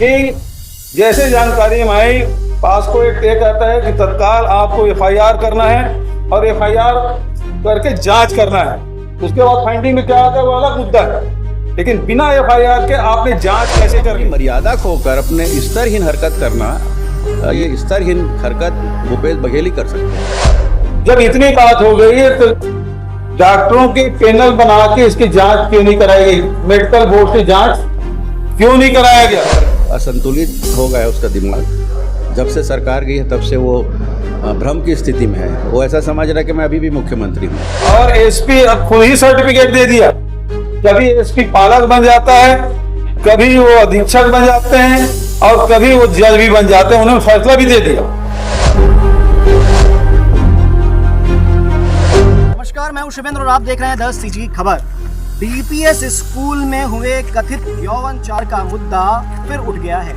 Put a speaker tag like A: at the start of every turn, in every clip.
A: कि जैसे जानकारी में आई, पास्को एक तय करता है कि तत्काल आपको एफआईआर करना है और एफआईआर करके जांच करना है। उसके बाद फाइंडिंग में क्या आता है वो अलग मुद्दा है, लेकिन बिना एफआईआर के आपने जांच कैसे करनी?
B: मर्यादा खोकर अपने स्तरहीन हरकत करना, ये स्तरहीन हरकत भूपेश बघेल ही कर सकते हैं।
A: जब इतनी बात हो गई है तो डॉक्टरों की पैनल बना के इसकी जांच क्यों नहीं कराई गई? मेडिकल बोर्ड की जांच क्यों नहीं कराया गया?
B: असंतुलित हो गया उसका दिमाग। जब से सरकार गई है तब से वो भ्रम की स्थिति में है। वो ऐसा समझ रहा है कि मैं अभी भी मुख्यमंत्री हूँ।
A: और एसपी अब खुद ही सर्टिफिकेट दे दिया। कभी एसपी पालक बन जाता है, कभी वो अधीक्षक बन जाते हैं और कभी वो जज भी बन जाते हैं। उन्होंने फैसला भी दे दिया।
C: नमस्कार, मैं हूं शिवेंद्र और आप देख रहे हैं 10 CG खबर। डीपीएस स्कूल में हुए कथित यौवनचार का मुद्दा फिर उठ गया है।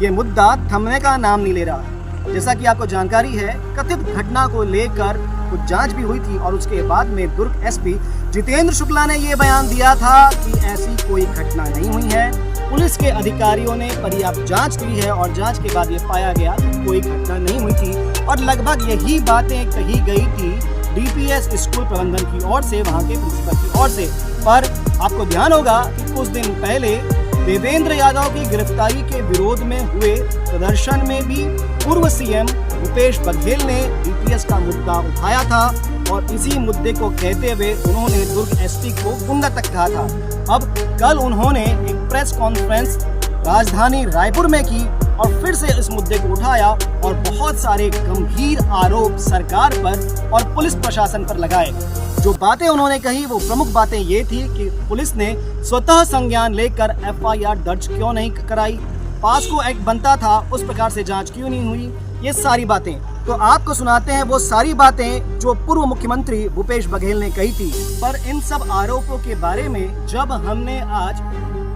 C: ये मुद्दा थमने का नाम नहीं ले रहा। जैसा कि आपको जानकारी है, कथित घटना को लेकर कुछ जांच भी हुई थी और उसके बाद में दुर्ग एसपी जितेंद्र शुक्ला ने ये बयान दिया था कि ऐसी कोई घटना नहीं हुई है। पुलिस के अधिकारियों ने पर्याप्त जांच की है और जांच के बाद ये पाया गया कि कोई घटना नहीं हुई थी और लगभग यही बातें कही गई थी डीपीएस स्कूल प्रबंधन की ओर से, वहां के प्रिंसिपल की ओर से। पर आपको ध्यान होगा कि कुछ दिन पहले देवेंद्र यादव की गिरफ्तारी के विरोध में हुए प्रदर्शन में भी पूर्व सीएम भूपेश बघेल ने डीपीएस का मुद्दा उठाया था और इसी मुद्दे को कहते हुए उन्होंने दुर्ग एसपी को गुंडा तक कहा था। अब कल उन्होंने एक प्रेस कॉन्फ्रेंस राजधानी रायपुर में की और फिर से इस मुद्दे को उठाया और बहुत सारे गंभीर आरोप सरकार पर और पुलिस प्रशासन पर लगाए। जो बातें उन्होंने कही वो प्रमुख बातें ये थी कि पुलिस ने स्वतः संज्ञान लेकर एफआईआर दर्ज क्यों नहीं कराई, पास्को एक्ट बनता था उस प्रकार से जांच क्यों नहीं हुई, ये सारी बातें। तो आपको सुनाते हैं वो सारी बातें जो पूर्व मुख्यमंत्री भूपेश बघेल ने कही थी। पर इन सब आरोपों के बारे में जब हमने आज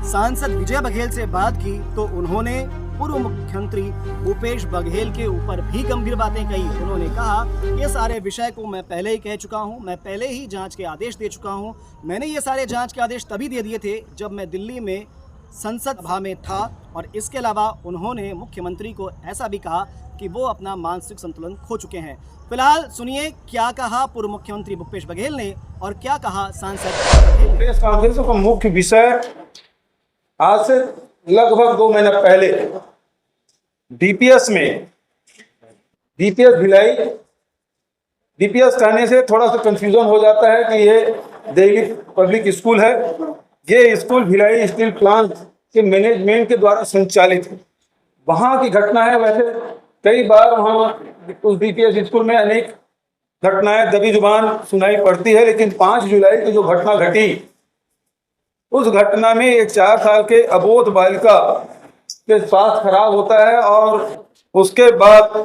C: सांसद विजय बघेल से बात की तो उन्होंने पूर्व मुख्यमंत्री भूपेश बघेल के ऊपर भी गंभीर बातें कही। उन्होंने कहा ये सारे विषय को मैं पहले ही कह चुका हूं, मैं पहले ही जांच के आदेश दे चुका हूं। मैंने ये सारे जांच के आदेश तभी दे दिए थे जब मैं दिल्ली में संसद सभा में था। और इसके अलावा उन्होंने मुख्यमंत्री को ऐसा भी कहा कि वो अपना मानसिक संतुलन खो चुके हैं। फिलहाल सुनिए क्या कहा पूर्व मुख्यमंत्री भूपेश बघेल ने और क्या कहा सांसद।
A: प्रेस कॉन्फ्रेंस का मुख्य विषय आज से लगभग 2 महीने पहले डीपीएस में डीपीएस भिलाई, डीपीएस कहने से थोड़ा सा कंफ्यूजन हो जाता है कि ये दिल्ली पब्लिक स्कूल है। ये स्कूल भिलाई स्टील प्लांट के मैनेजमेंट के द्वारा संचालित है। वहाँ की घटना है। वैसे कई बार वहाँ उस डीपीएस स्कूल में अनेक घटनाएं दबी जुबान सुनाई पड़ती है, लेकिन 5 जुलाई की जो घटना घटी उस घटना में एक 4 साल के अबोध बालिका के स्वास्थ्य खराब होता है और उसके बाद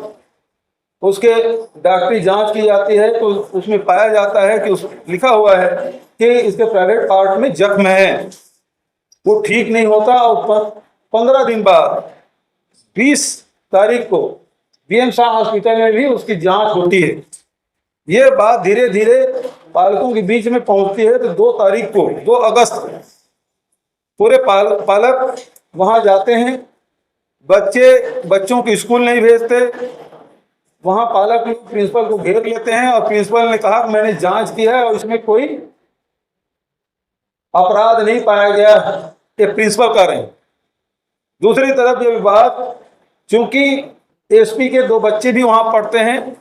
A: उसके डॉक्टरी जांच की जाती है तो उसमें पाया जाता है कि लिखा हुआ है कि इसके प्राइवेट पार्ट में जख्म है, वो ठीक नहीं होता। और 15 दिन बाद 20 तारीख को बीएम शाह हॉस्पिटल में भी उसकी जांच होती है। ये बात धीरे धीरे पालकों के बीच में पहुंचती है तो 2 तारीख को 2 अगस्त पूरे पालक वहां जाते हैं। बच्चों को स्कूल नहीं भेजते। वहां पालक प्रिंसिपल को घेर लेते हैं और प्रिंसिपल ने कहा मैंने जांच की है और इसमें कोई अपराध नहीं पाया गया, ये प्रिंसिपल कर रहे हैं। दूसरी तरफ ये बात, चूंकि एसपी के 2 बच्चे भी वहां पढ़ते हैं,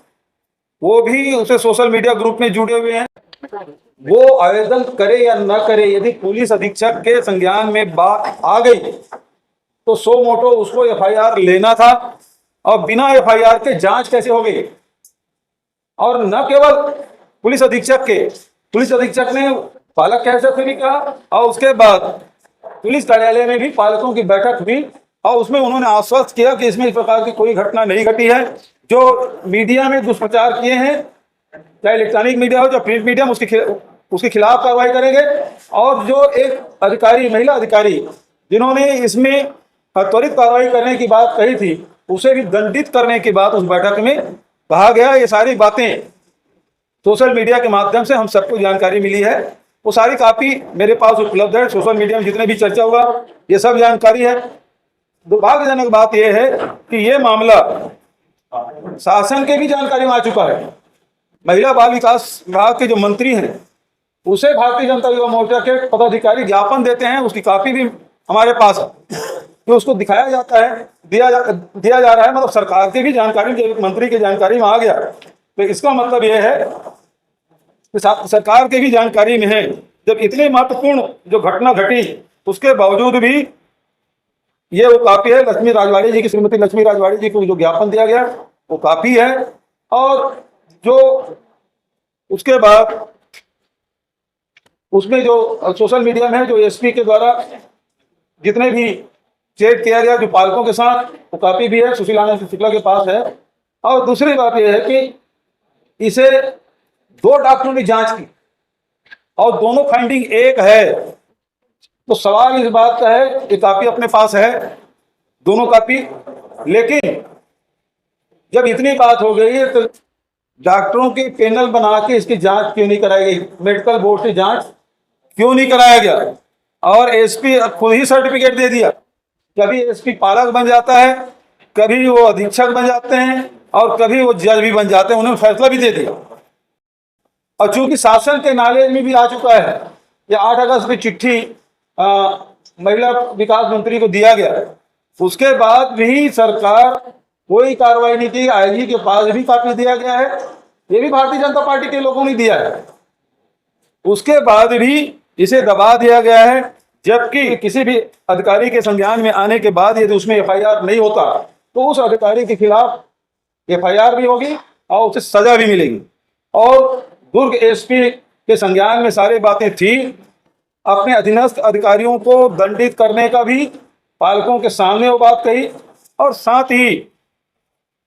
A: वो भी उसे सोशल मीडिया ग्रुप में जुड़े हुए हैं। वो आवेदन करे या न करे, यदि पुलिस अधीक्षक के संज्ञान में बात आ गई तो सो मोटो उसको एफआईआर लेना था। और बिना एफआईआर के जांच कैसे हो गई? और न केवल पुलिस अधीक्षक ने पालक कैसे से भी कहा और उसके बाद पुलिस कार्यालय में भी पालकों की बैठक हुई और उसमें उन्होंने आश्वस्त किया कि इसमें इस प्रकार की कोई घटना नहीं घटी है। जो मीडिया में दुष्प्रचार किए हैं, चाहे इलेक्ट्रॉनिक मीडिया हो चाहे प्रिंट मीडिया, उसके खिलाफ कार्रवाई करेंगे। और जो एक अधिकारी, महिला अधिकारी जिन्होंने इसमें त्वरित कार्रवाई करने की बात कही थी, उसे भी दंडित करने की बात उस बैठक में कहा गया। ये सारी बातें सोशल मीडिया के माध्यम से हम सबको जानकारी मिली है। वो सारी कापी मेरे पास उपलब्ध है। सोशल मीडिया में जितने भी चर्चा हुआ ये सब जानकारी है। दुर्भाग्यजनक बात यह है कि ये मामला शासन के भी जानकारी में आ चुका है। महिला बाल विकास विभाग के जो मंत्री हैं उसे भारतीय जनता युवा मोर्चा के पदाधिकारी ज्ञापन देते हैं, उसकी कॉपी भी हमारे पास है कि उसको दिखाया जाता है, दिया जा रहा है, मतलब सरकार की भी जानकारी, जब मंत्री की जानकारी में आ गया तो इसका मतलब यह है कि सरकार की भी जानकारी में है। जब इतनी महत्वपूर्ण जो घटना घटी उसके बावजूद भी ये वो कॉपी है लक्ष्मी राजवाड़ी जी की, श्रीमती लक्ष्मी राजवाड़ी जी को जो ज्ञापन दिया गया वो कॉपी है। और जो उसके बाद उसमें जो सोशल मीडिया में जो एसपी के द्वारा जितने भी चेक किया गया जो पालकों के साथ, वो कॉपी भी है, सुशील आनंद शुक्ला के पास है। और दूसरी बात यह है कि इसे 2 डॉक्टरों ने जांच की और दोनों फाइंडिंग एक है। तो सवाल इस बात का है कि कॉपी अपने पास है, दोनों कॉपी, लेकिन जब इतनी बात हो गई है तो डॉक्टरों की पैनल बना के इसकी जांच क्यों नहीं कराई गई? मेडिकल बोर्ड से जांच क्यों नहीं कराया गया? और एसपी खुद ही सर्टिफिकेट दे दिया। कभी एसपी पालक बन जाता है, कभी वो अधीक्षक बन जाते हैं और कभी वो जज भी बन जाते हैं, उन्होंने फैसला भी दे दिया। और चूंकि शासन के नॉलेज में भी आ चुका है, ये 8 अगस्त की चिट्ठी महिला विकास मंत्री को दिया गया, उसके बाद भी सरकार कोई कार्रवाई नहीं की। आईजी के पास भी कॉपी दिया गया है, ये भी भारतीय जनता पार्टी के लोगों ने दिया है। उसके बाद भी इसे दबा दिया गया है, जबकि किसी भी अधिकारी के संज्ञान में आने के बाद यदि उसमें एफआईआर नहीं होता तो उस अधिकारी के खिलाफ एफआईआर भी होगी और उसे सजा भी मिलेगी। और दुर्ग एसपी के संज्ञान में सारी बातें थी, अपने अधीनस्थ अधिकारियों को दंडित करने का भी पालकों के सामने वो बात कही, और साथ ही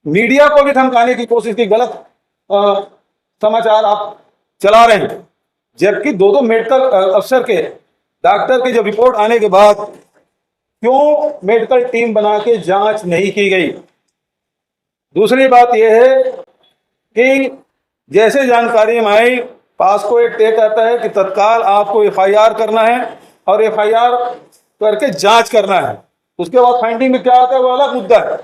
A: मीडिया को भी धमकाने की कोशिश की। गलत समाचार आप चला रहे हैं, जबकि 2 मेडिकल अफसर के, डॉक्टर के जब रिपोर्ट आने के बाद क्यों मेडिकल टीम बना के जांच नहीं की गई? दूसरी बात यह है कि जैसे जानकारी में आई, पास्को एक्ट तय करता है कि तत्काल आपको एफआईआर करना है और एफआईआर करके जांच करना है। उसके बाद फाइंडिंग में क्या आता है वो अलग मुद्दा है,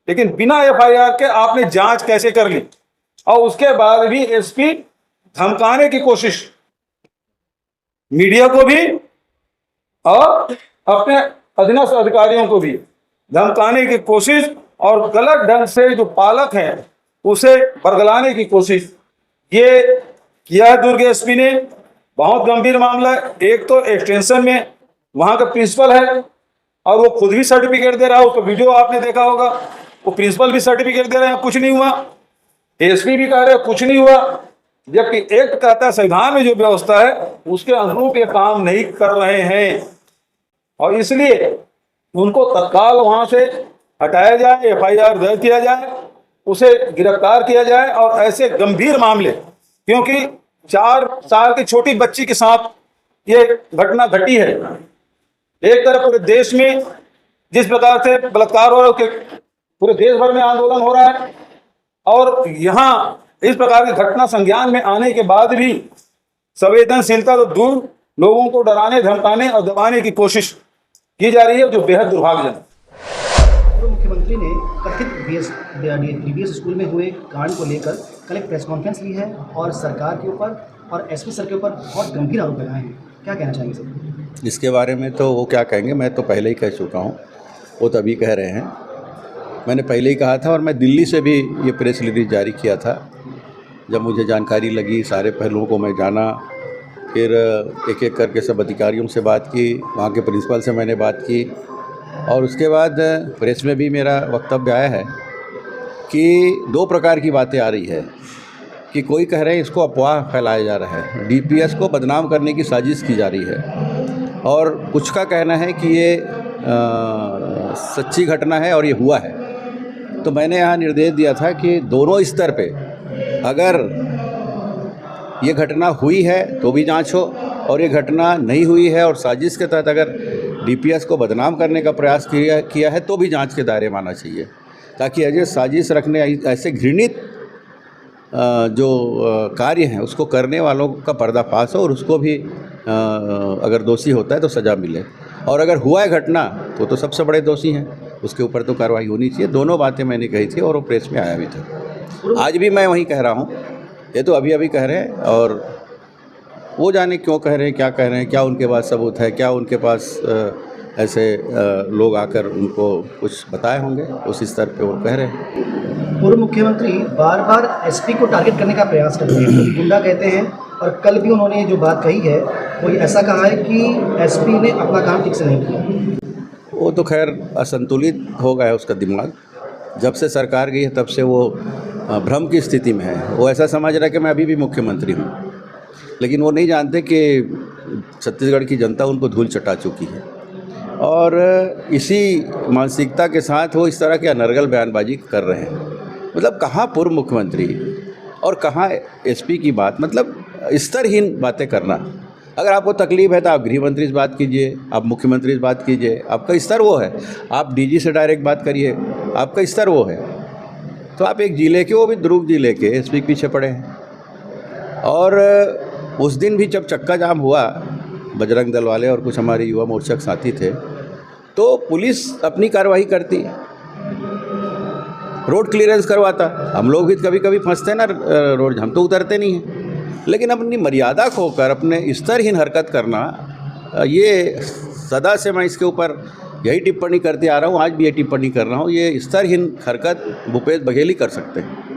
A: लेकिन बिना एफआईआर के आपने जांच कैसे कर ली? और उसके बाद भी एसपी धमकाने की कोशिश, मीडिया को भी और अपने अधीनस्थ अधिकारियों को भी धमकाने की कोशिश, और गलत ढंग से जो पालक हैं उसे बरगलाने की कोशिश ये किया है दुर्ग एसपी ने। बहुत गंभीर मामला है। एक तो एक्सटेंशन में वहां का प्रिंसिपल है और वो खुद भी सर्टिफिकेट दे रहा है, उसका वीडियो आपने देखा होगा, वो प्रिंसिपल भी सर्टिफिकेट दे रहे हैं, कुछ नहीं हुआ। एसपी भी कह रहे हैं कुछ नहीं हुआ, जबकि एक्ट कहता है, संविधान में जो व्यवस्था है उसके अनुरूप ये काम नहीं कर रहे हैं। और इसलिए उनको तत्काल वहां से हटाया जाए, एफआईआर दर्ज किया जाए, उसे गिरफ्तार किया जाए। और ऐसे गंभीर मामले, क्योंकि 4 साल की छोटी बच्ची के साथ ये घटना घटी है, एक तरफ पूरे देश में जिस प्रकार से बलात्कार हो रहा है, पूरे देश भर में आंदोलन हो रहा है, और यहाँ इस प्रकार की घटना संज्ञान में आने के बाद भी संवेदनशीलता तो दूर, लोगों को डराने, धमकाने और दबाने की कोशिश की जा रही है, जो बेहद दुर्भाग्यजनक है।
C: पूर्व मुख्यमंत्री ने कथित डीपीएस स्कूल में हुए कांड को लेकर कल एक प्रेस कॉन्फ्रेंस ली है और सरकार के ऊपर और एसपी सर के ऊपर बहुत गंभीर आरोप लगाए हैं। क्या कहना चाहेंगे सर?
B: इसके बारे में तो वो क्या कहेंगे, मैं तो पहले ही कह चुका हूँ, वो तभी कह रहे हैं। मैंने पहले ही कहा था, और मैं दिल्ली से भी ये प्रेस रिलीज जारी किया था। जब मुझे जानकारी लगी, सारे पहलुओं को मैं जाना, फिर एक एक करके सब अधिकारियों से बात की, वहाँ के प्रिंसिपल से मैंने बात की, और उसके बाद प्रेस में भी मेरा वक्तव्य आया है कि 2 प्रकार की बातें आ रही है कि कोई कह रहे हैं इसको अफवाह फैलाया जा रहा है, डीपीएस को बदनाम करने की साजिश की जा रही है, और कुछ का कहना है कि ये सच्ची घटना है और ये हुआ है। तो मैंने यहाँ निर्देश दिया था कि दोनों स्तर पे अगर ये घटना हुई है तो भी जांच हो, और ये घटना नहीं हुई है और साजिश के तहत अगर डीपीएस को बदनाम करने का प्रयास किया है तो भी जांच के दायरे में आना चाहिए, ताकि अजय साजिश रखने ऐसे घृणित जो कार्य हैं उसको करने वालों का पर्दाफाश हो और उसको भी अगर दोषी होता है तो सज़ा मिले। और अगर हुआ है घटना तो सबसे बड़े दोषी हैं। उसके ऊपर तो कार्रवाई होनी चाहिए। दोनों बातें मैंने कही थी और वो प्रेस में आया भी था। आज भी मैं वही कह रहा हूँ, ये तो अभी कह रहे हैं और वो जाने क्यों कह रहे हैं, क्या कह रहे हैं, क्या उनके पास सबूत है, क्या उनके पास ऐसे लोग आकर उनको कुछ बताए होंगे, उस स्तर पे वो कह रहे हैं।
C: पूर्व मुख्यमंत्री बार बार एसपी को टारगेट करने का प्रयास करते हैं, गुंडा कहते हैं, और कल भी उन्होंने जो बात कही है वो ऐसा कहा है कि एसपी ने अपना काम ठीक से नहीं किया।
B: वो तो खैर असंतुलित हो गया है उसका दिमाग। जब से सरकार गई है तब से वो भ्रम की स्थिति में है। वो ऐसा समझ रहा है कि मैं अभी भी मुख्यमंत्री हूँ, लेकिन वो नहीं जानते कि छत्तीसगढ़ की जनता उनको धूल चटा चुकी है। और इसी मानसिकता के साथ वो इस तरह की अनर्गल बयानबाजी कर रहे हैं। मतलब कहाँ पूर्व मुख्यमंत्री और कहाँ एसपी की बात, मतलब स्तरहीन बातें करना। अगर आपको तकलीफ है तो आप गृह मंत्री से बात कीजिए, आप मुख्यमंत्री से बात कीजिए, आपका स्तर वो है। आप डीजी से डायरेक्ट बात करिए, आपका स्तर वो है। तो आप एक जिले के, वो भी दुर्ग जिले के एसपी के पीछे पड़े हैं। और उस दिन भी जब चक्का जाम हुआ, बजरंग दल वाले और कुछ हमारे युवा मोर्चा के साथी थे, तो पुलिस अपनी कार्रवाई करती, रोड क्लियरेंस करवाता। हम लोग भी कभी कभी फंसते हैं ना रोड, हम तो उतरते नहीं हैं। लेकिन अपनी मर्यादा खोकर अपने स्तरहीन हरकत करना, ये सदा से मैं इसके ऊपर यही टिप्पणी करते आ रहा हूँ, आज भी ये टिप्पणी कर रहा हूँ। ये स्तरहीन हरकत भूपेश बघेल ही कर सकते हैं।